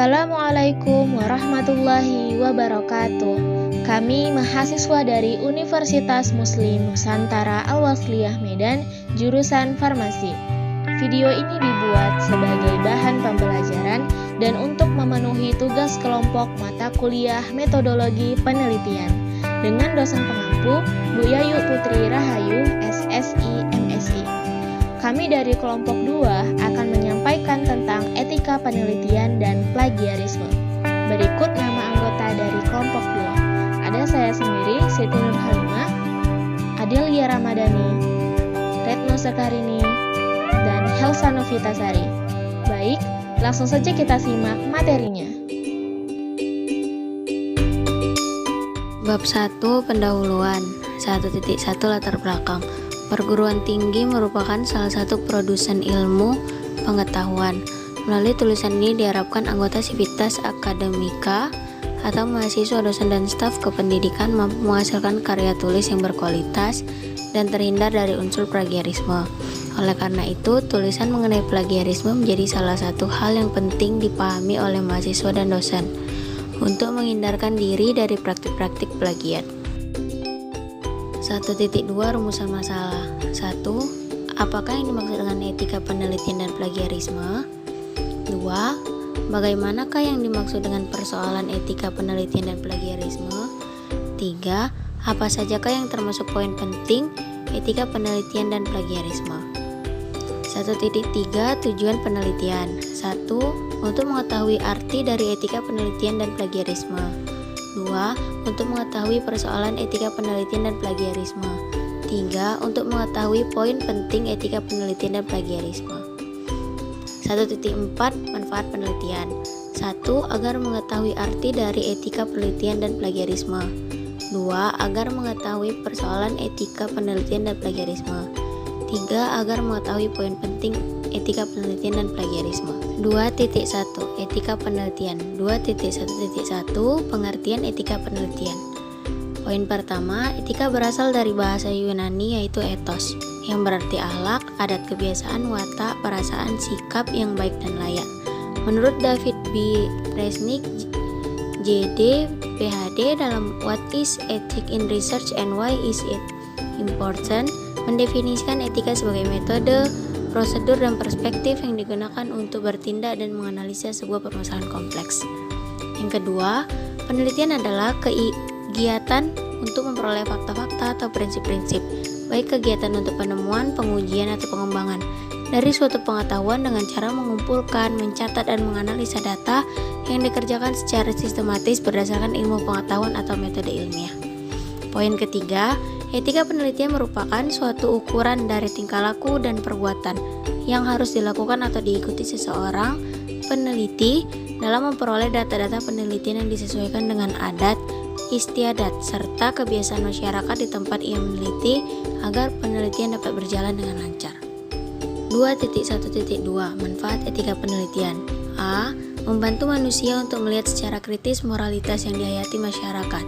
Assalamualaikum warahmatullahi wabarakatuh. Kami mahasiswa dari Universitas Muslim Nusantara Al-Wasliyah Medan, jurusan Farmasi. Video ini dibuat sebagai bahan pembelajaran dan untuk memenuhi tugas kelompok mata kuliah metodologi penelitian dengan dosen pengampu Bu Yayu Putri Rahayu, SSI MSI. Kami dari kelompok 2 akan menyampaikan tentang etika penelitian dan plagiarisme. Berikut nama anggota dari kelompok 2. Ada saya sendiri, Siti Nur Halimah, Adelia Ramadhani, Retno Sekarini, dan Helsa Novitasari. Baik, langsung saja kita simak materinya. Bab 1 Pendahuluan 1.1 Latar belakang. Perguruan tinggi merupakan salah satu produsen ilmu pengetahuan. Melalui tulisan ini diharapkan anggota sivitas akademika atau mahasiswa, dosen, dan staf kependidikan mampu menghasilkan karya tulis yang berkualitas dan terhindar dari unsur plagiarisme. Oleh karena itu, tulisan mengenai plagiarisme menjadi salah satu hal yang penting dipahami oleh mahasiswa dan dosen untuk menghindarkan diri dari praktik-praktik plagiat. 1.2 Rumusan masalah. 1. Apakah yang dimaksud dengan etika penelitian dan plagiarisme? 2. Bagaimanakah yang dimaksud dengan persoalan etika penelitian dan plagiarisme? 3. Apa sajakah yang termasuk poin penting etika penelitian dan plagiarisme? 1.3 Tujuan penelitian. 1. Untuk mengetahui arti dari etika penelitian dan plagiarisme. 2. Untuk mengetahui persoalan etika penelitian dan plagiarisme. 3. Untuk mengetahui poin penting etika penelitian dan plagiarisme. 1.4 Manfaat penelitian. 1. Agar mengetahui arti dari etika penelitian dan plagiarisme. 2. Agar mengetahui persoalan etika penelitian dan plagiarisme. 3. Agar mengetahui poin penting etika penelitian dan plagiarisme. 2.1 Etika penelitian. 2.1.1 Pengertian etika penelitian. Poin pertama, etika berasal dari bahasa Yunani yaitu ethos, yang berarti akhlak, adat, kebiasaan, watak, perasaan, sikap yang baik dan layak. Menurut David B. Resnick, JD, PhD dalam What is Ethics in Research and Why is it Important, mendefinisikan etika sebagai metode, prosedur, dan perspektif yang digunakan untuk bertindak dan menganalisa sebuah permasalahan kompleks. Yang kedua, penelitian adalah kegiatan untuk memperoleh fakta-fakta atau prinsip-prinsip, baik kegiatan untuk penemuan, pengujian, atau pengembangan dari suatu pengetahuan dengan cara mengumpulkan, mencatat, dan menganalisa data yang dikerjakan secara sistematis berdasarkan ilmu pengetahuan atau metode ilmiah. Poin ketiga, etika penelitian merupakan suatu ukuran dari tingkah laku dan perbuatan yang harus dilakukan atau diikuti seseorang peneliti dalam memperoleh data-data penelitian yang disesuaikan dengan adat, istiadat, serta kebiasaan masyarakat di tempat ia meneliti agar penelitian dapat berjalan dengan lancar. 2.1.2 Manfaat etika penelitian. A. Membantu manusia untuk melihat secara kritis moralitas yang dihayati masyarakat.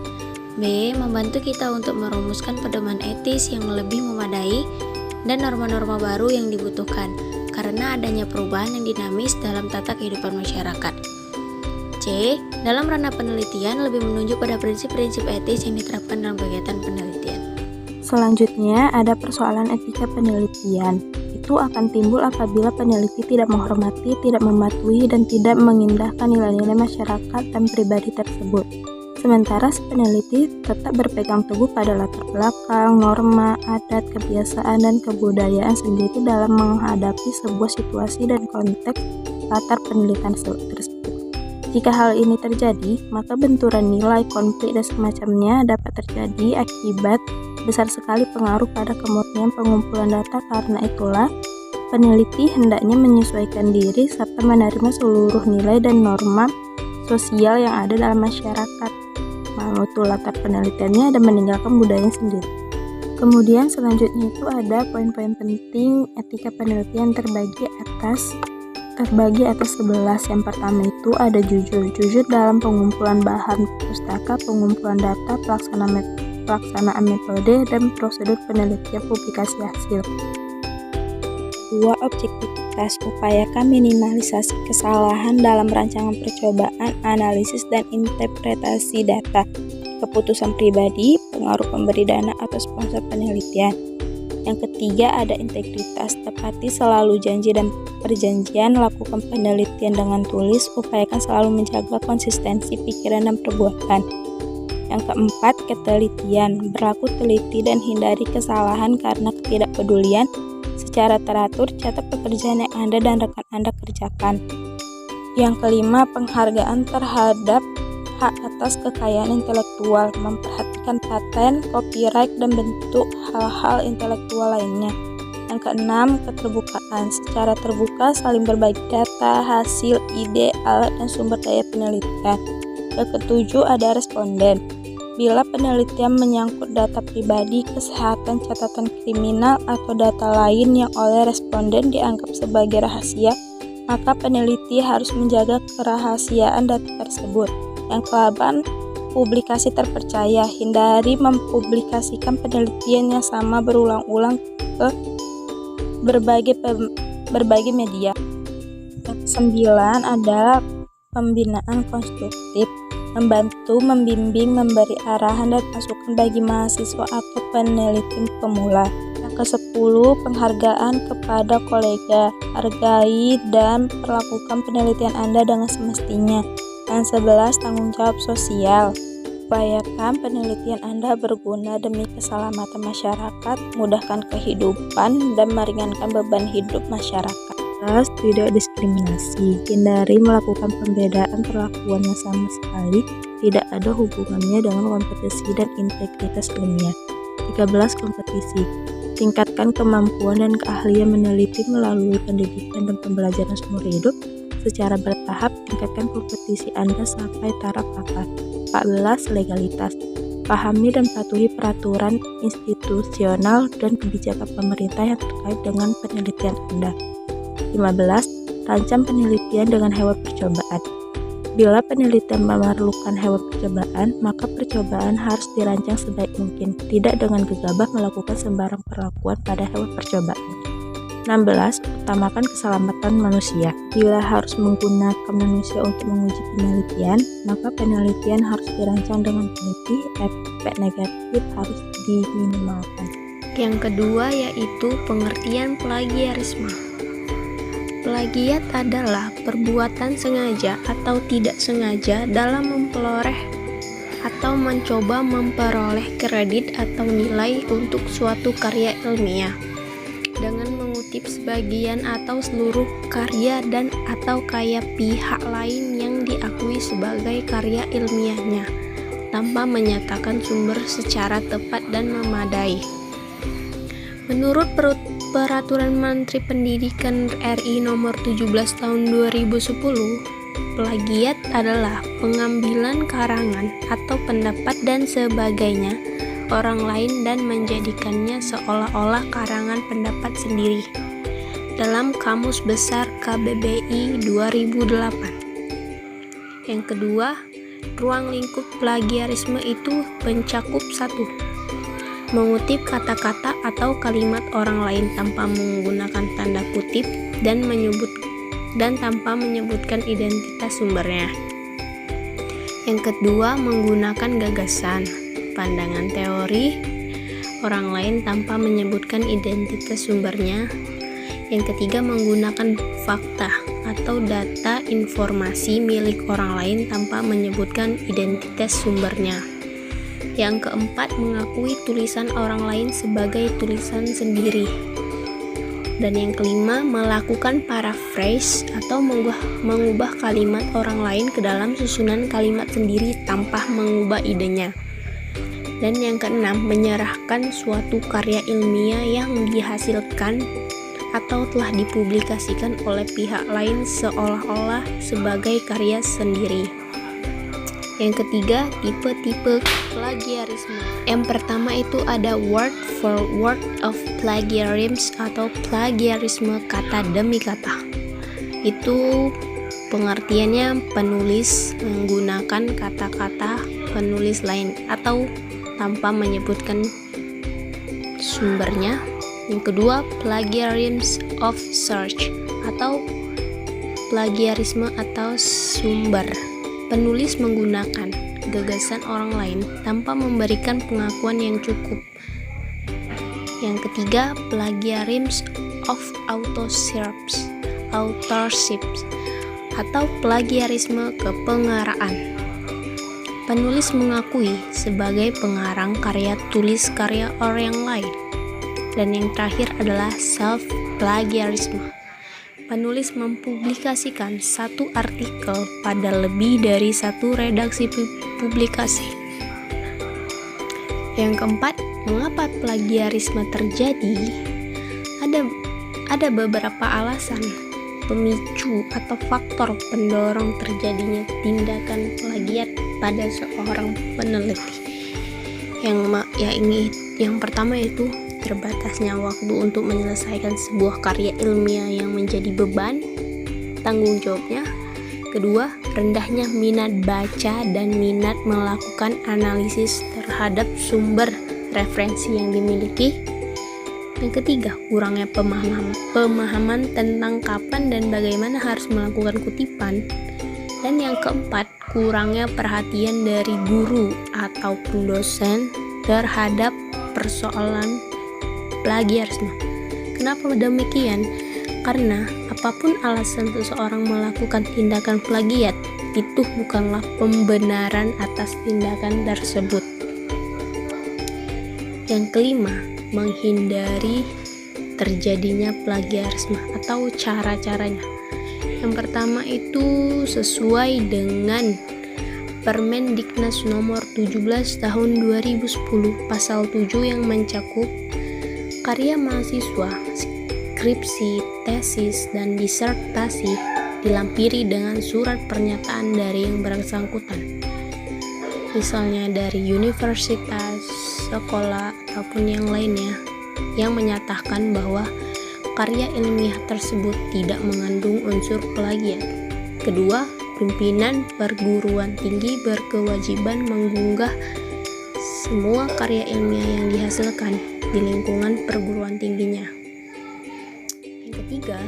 B. Membantu kita untuk merumuskan pedoman etis yang lebih memadai dan norma-norma baru yang dibutuhkan karena adanya perubahan yang dinamis dalam tata kehidupan masyarakat. C. Dalam ranah penelitian lebih menunjuk pada prinsip-prinsip etis yang diterapkan dalam kegiatan penelitian. Selanjutnya ada persoalan etika penelitian. Itu akan timbul apabila peneliti tidak menghormati, tidak mematuhi, dan tidak mengindahkan nilai-nilai masyarakat dan pribadi tersebut. Sementara si peneliti tetap berpegang teguh pada latar belakang, norma, adat, kebiasaan, dan kebudayaan sendiri dalam menghadapi sebuah situasi dan konteks latar penelitian tersebut. Jika hal ini terjadi, maka benturan nilai, konflik, dan semacamnya dapat terjadi akibat besar sekali pengaruh pada kemurnian pengumpulan data. Karena itulah, peneliti hendaknya menyesuaikan diri serta menerima seluruh nilai dan norma sosial yang ada dalam masyarakat, mengutul latar penelitiannya, dan meninggalkan budayanya sendiri. Kemudian selanjutnya itu ada poin-poin penting etika penelitian terbagi atas 11. Yang pertama itu ada jujur dalam pengumpulan bahan pustaka, pengumpulan data, pelaksanaan metode, dan prosedur penelitian publikasi hasil. kedua, objektivitas. Upayakan minimalisasi kesalahan dalam rancangan percobaan, analisis, dan interpretasi data. Keputusan pribadi, pengaruh pemberi dana atau sponsor penelitian. Yang ketiga, ada integritas. Tepati selalu janji dan perjanjian, lakukan penelitian dengan tulis, upayakan selalu menjaga konsistensi pikiran dan perbuatan. Yang keempat, ketelitian. Berlaku teliti dan hindari kesalahan karena ketidakpedulian. Secara teratur, catat pekerjaan yang Anda dan rekan Anda kerjakan. Yang kelima, penghargaan terhadap hak atas kekayaan intelektual. Memperhatikan paten, copyright, dan bentuk hal-hal intelektual lainnya. Yang keenam, keterbukaan. Secara terbuka, saling berbagi data, hasil, ide, alat, dan sumber daya penelitian. Yang ketujuh, ada responden. Bila penelitian menyangkut data pribadi, kesehatan, catatan kriminal, atau data lain yang oleh responden dianggap sebagai rahasia, maka peneliti harus menjaga kerahasiaan data tersebut. Yang ke-8, publikasi terpercaya. Hindari mempublikasikan penelitian yang sama berulang-ulang ke berbagai media. Yang ke-9 adalah pembinaan konstruktif. Membantu, membimbing, memberi arahan dan masukan bagi mahasiswa atau peneliti pemula. Yang ke-10, penghargaan kepada kolega. Hargai dan perlakukan penelitian Anda dengan semestinya. Yang 11, tanggung jawab sosial. Upayakan penelitian Anda berguna demi keselamatan masyarakat, mudahkan kehidupan, dan meringankan beban hidup masyarakat. Tidak diskriminasi. Hindari melakukan pembedaan perlakuan yang sama sekali tidak ada hubungannya dengan kompetisi dan integritas ilmiah. 13, kompetisi. Tingkatkan kemampuan dan keahlian meneliti melalui pendidikan dan pembelajaran seumur hidup. Secara bertahap, tingkatkan kompetisi Anda sampai taraf pakar. 14, legalitas. Pahami dan patuhi peraturan institusional dan kebijakan pemerintah yang terkait dengan penelitian Anda. 15, rancang penelitian dengan hewan percobaan. Bila penelitian memerlukan hewan percobaan, maka percobaan harus dirancang sebaik mungkin, tidak dengan gegabah melakukan sembarang perlakuan pada hewan percobaan. 16, utamakan keselamatan manusia. Bila harus menggunakan manusia untuk menguji penelitian, maka penelitian harus dirancang dengan teliti, efek negatif harus diminimalkan. Yang kedua yaitu pengertian plagiarisme. Plagiat adalah perbuatan sengaja atau tidak sengaja dalam memperoleh atau mencoba memperoleh kredit atau nilai untuk suatu karya ilmiah dengan mengutip sebagian atau seluruh karya dan atau karya pihak lain yang diakui sebagai karya ilmiahnya tanpa menyatakan sumber secara tepat dan memadai. Menurut Peraturan Menteri Pendidikan RI Nomor 17 Tahun 2010, plagiat adalah pengambilan karangan atau pendapat dan sebagainya orang lain dan menjadikannya seolah-olah karangan pendapat sendiri. Dalam Kamus Besar KBBI 2008. Yang kedua, ruang lingkup plagiarisme itu mencakup 1. Mengutip kata-kata atau kalimat orang lain tanpa menggunakan tanda kutip dan tanpa menyebutkan identitas sumbernya. Yang kedua, menggunakan gagasan, pandangan teori orang lain tanpa menyebutkan identitas sumbernya. Yang ketiga, menggunakan fakta atau data informasi milik orang lain tanpa menyebutkan identitas sumbernya. Yang keempat, mengakui tulisan orang lain sebagai tulisan sendiri. Dan yang kelima, melakukan paraphrase atau mengubah kalimat orang lain ke dalam susunan kalimat sendiri tanpa mengubah idenya. Dan yang keenam, menyerahkan suatu karya ilmiah yang dihasilkan atau telah dipublikasikan oleh pihak lain seolah-olah sebagai karya sendiri. Yang ketiga, tipe-tipe plagiarisme. Yang pertama itu ada word for word of plagiarism atau plagiarisme kata demi kata. Itu pengertiannya penulis menggunakan kata-kata penulis lain atau tanpa menyebutkan sumbernya. Yang kedua, plagiarism of source atau plagiarisme atau sumber. Penulis menggunakan gagasan orang lain tanpa memberikan pengakuan yang cukup. Yang ketiga, plagiarism of authorship atau plagiarisme kepengaraan. Penulis mengakui sebagai pengarang karya tulis karya orang lain. Dan yang terakhir adalah self-plagiarism. Penulis mempublikasikan satu artikel pada lebih dari satu redaksi publikasi. Yang keempat, mengapa plagiarisme terjadi? Ada beberapa alasan pemicu atau faktor pendorong terjadinya tindakan plagiat pada seorang peneliti. Yang pertama yaitu terbatasnya waktu untuk menyelesaikan sebuah karya ilmiah yang menjadi beban tanggung jawabnya. Kedua, rendahnya minat baca dan minat melakukan analisis terhadap sumber referensi yang dimiliki. Yang ketiga, kurangnya pemahaman tentang kapan dan bagaimana harus melakukan kutipan. Dan yang keempat, kurangnya perhatian dari guru ataupun dosen terhadap persoalan plagiarisme. Kenapa demikian? Karena apapun alasan seseorang melakukan tindakan plagiat, itu bukanlah pembenaran atas tindakan tersebut. Yang kelima, menghindari terjadinya plagiarisme atau cara-caranya. Yang pertama itu sesuai dengan Permendiknas nomor 17 tahun 2010 pasal 7 yang mencakup karya mahasiswa, skripsi, tesis, dan disertasi dilampiri dengan surat pernyataan dari yang bersangkutan. Misalnya dari universitas, sekolah, ataupun yang lainnya yang menyatakan bahwa karya ilmiah tersebut tidak mengandung unsur plagiat. Kedua, pimpinan perguruan tinggi berkewajiban mengunggah semua karya ilmiah yang dihasilkan di lingkungan perguruan tingginya. Yang ketiga,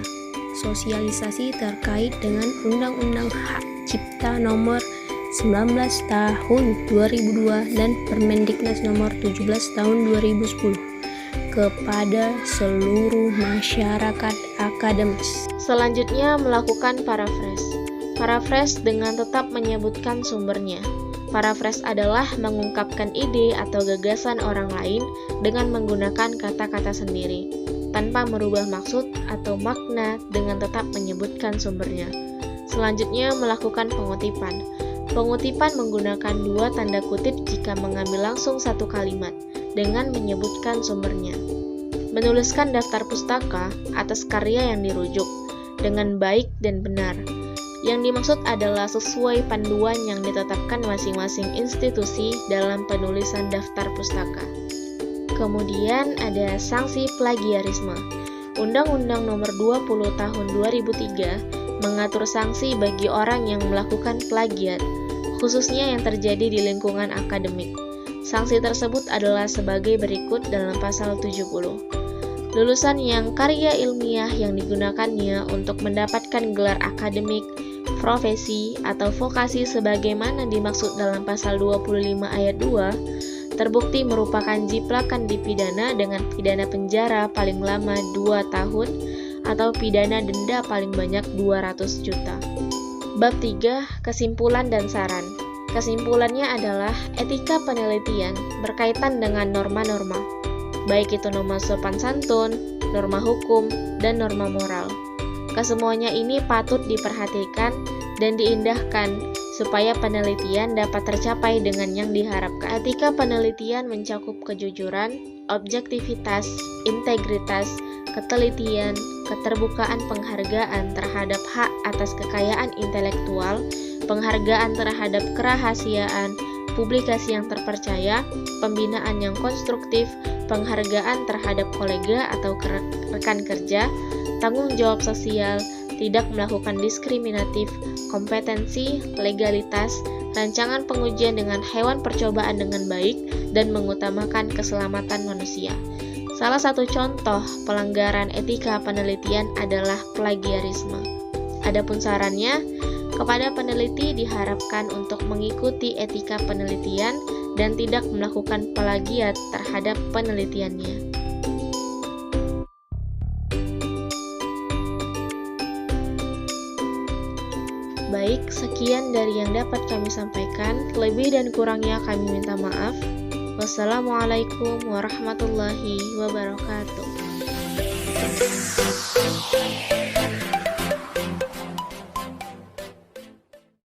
sosialisasi terkait dengan Undang-Undang Hak Cipta nomor 19 tahun 2002 dan Permendiknas nomor 17 tahun 2010 kepada seluruh masyarakat akademis. Selanjutnya, melakukan paraphrase. Paraphrase dengan tetap menyebutkan sumbernya. Paraphrase adalah mengungkapkan ide atau gagasan orang lain dengan menggunakan kata-kata sendiri, tanpa merubah maksud atau makna dengan tetap menyebutkan sumbernya. Selanjutnya, melakukan pengutipan. Pengutipan menggunakan dua tanda kutip jika mengambil langsung satu kalimat dengan menyebutkan sumbernya. Menuliskan daftar pustaka atas karya yang dirujuk dengan baik dan benar. Yang dimaksud adalah sesuai panduan yang ditetapkan masing-masing institusi dalam penulisan daftar pustaka. Kemudian ada sanksi plagiarisme. Undang-Undang Nomor 20 Tahun 2003 mengatur sanksi bagi orang yang melakukan plagiat, khususnya yang terjadi di lingkungan akademik. Sanksi tersebut adalah sebagai berikut dalam pasal 70. Lulusan yang karya ilmiah yang digunakannya untuk mendapatkan gelar akademik, profesi, atau vokasi sebagaimana dimaksud dalam pasal 25 ayat 2, terbukti merupakan jiplakan dipidana dengan pidana penjara paling lama 2 tahun atau pidana denda paling banyak 200 juta. Bab 3, kesimpulan dan saran. Kesimpulannya adalah etika penelitian berkaitan dengan norma-norma, baik itu norma sopan santun, norma hukum, dan norma moral. Kesemuanya ini patut diperhatikan dan diindahkan supaya penelitian dapat tercapai dengan yang diharapkan. Etika penelitian mencakup kejujuran, objektivitas, integritas, ketelitian, keterbukaan penghargaan terhadap hak atas kekayaan intelektual, penghargaan terhadap kerahasiaan, publikasi yang terpercaya, pembinaan yang konstruktif, penghargaan terhadap kolega atau rekan kerja, tanggung jawab sosial, tidak melakukan diskriminatif, kompetensi, legalitas, rancangan pengujian dengan hewan percobaan dengan baik, dan mengutamakan keselamatan manusia. Salah satu contoh pelanggaran etika penelitian adalah plagiarisme. Adapun sarannya, kepada peneliti diharapkan untuk mengikuti etika penelitian dan tidak melakukan plagiat terhadap penelitiannya. Baik, sekian dari yang dapat kami sampaikan. Lebih dan kurangnya kami minta maaf. Wassalamualaikum warahmatullahi wabarakatuh.